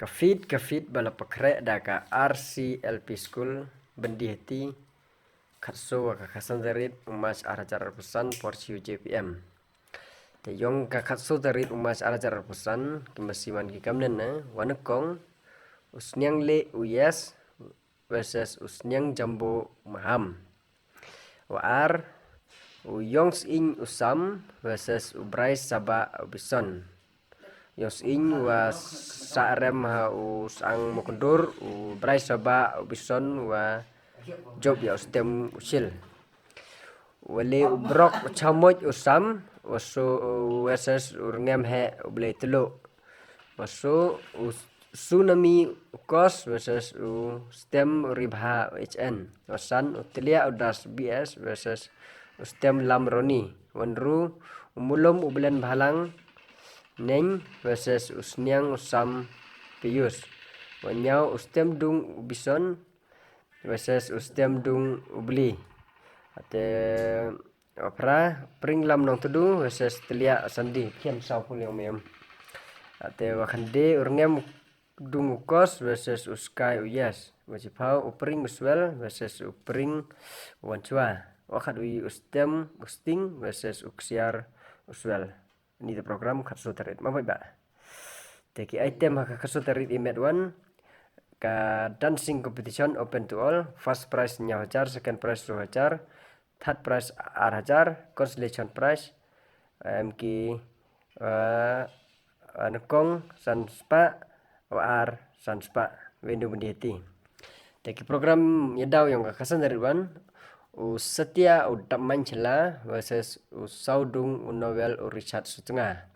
Kafit bala pakrek da ka RCLP School bendihti katso wa kakasan darit umas arajar pesan porsiu JPM. Te yong ka katso darit umas arajar pesan kemasiman kikamnen na wanekong usnyang le uyas versus usnyang jambo maham. Waar uyongs in usam versus ubrai saba ubison. Yos in wa sa'rem ha usang mokondur ubrai saba ubison wa job ya ustem usil. Wale ubrok chamoj usam waso versus urngem he ublei telo. Waso tsunami ukos versus ustem ribha HN. Wasan utilia udas BS versus ustem lamroni. Wanru umulom ublen balang neng versus usnyang usam pius. Wanyau ustem dung ubison versus ustem dung ubli. Ate opera pring lam nong tudu versus telia sandi kian sau puliang mem. Ate wakande urngem dung ukos versus uskai uyas. Wajipau upring uswel versus upring wancua. Wakat ui ustem usting versus uksiar uswel. Ini the program katso tarit mabai ba. Teki item haka katso tarit imet 1 ka dancing competition open to all. First prize nyawajar, second prize 2,000, third prize 8,000, consolation prize mki nekong sanspa war sanspa windu bendihti. Teki program yadau yang kakasan tarit 1 setia udap mancela versus usaudung novel Richard setengah.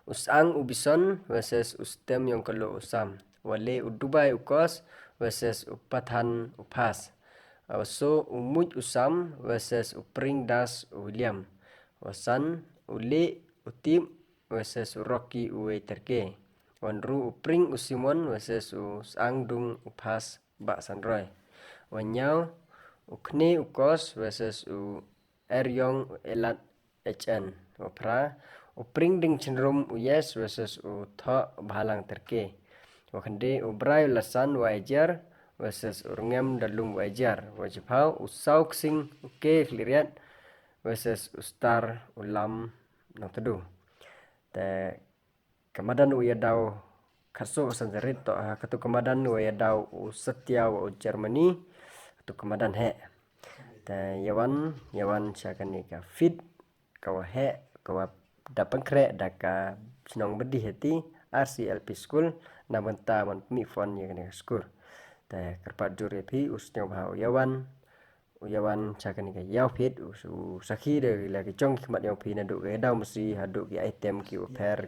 Usang ubison versus ustem yang kalau usam. Wale udubai ukos versus upathan upas. So umuj usam versus upring das William. Wasan uli utip versus Rocky uwe terke. Wanru upring usimon versus usang dung upas bak sanroy. Wanyau ukne ukos versus eryong elat HN. Wapra upring ding cenderum uyes versus utho bahalang terke. Wakande ubrai lasan wajar versus urngem dalung wajar. Wajibau usau ksing uke kliriat versus ustar ulam nong tedu. Te kamadan uyadau katso sanzarit to katu kamadan uyadau setia wa Germany tu kemadan he. Ta yawan syakani ka fit kawa he kawa dapat kre daka senong bedi heti RCLP School na benta man pemifon ya kene school. Ta kerpat jure pi usnyong bau yawan syakani ka yaw fit sakhi de la ke chong khmat yaw pi na du ke daw mesti hadu ki item ki per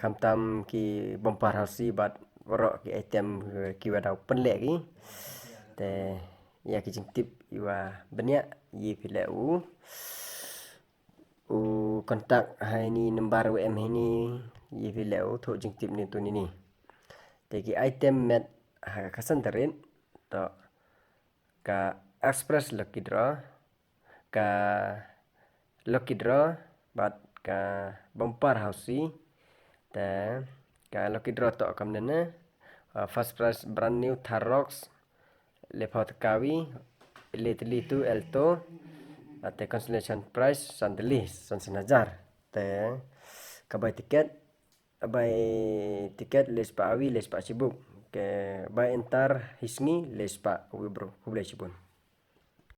kamtam ki bompar hausi bat borok ki item ki wadau penlek ki te ya ki jingtip iwa banyak yi pile kontak hai ni nembar WM ini yi pile tho jingtip ni tu ni te ki item met kasan tarin to ka express lucky draw bat ka bompar hausi te ka lucky draw to kamnena first prize brand new Tharrox lepot kawi letli tu elto ate consolation prize sandeli sansenajar te kabai tiket les pa awi les pa sibuk ke bai entar hisngi les pa wibro hublai sibun.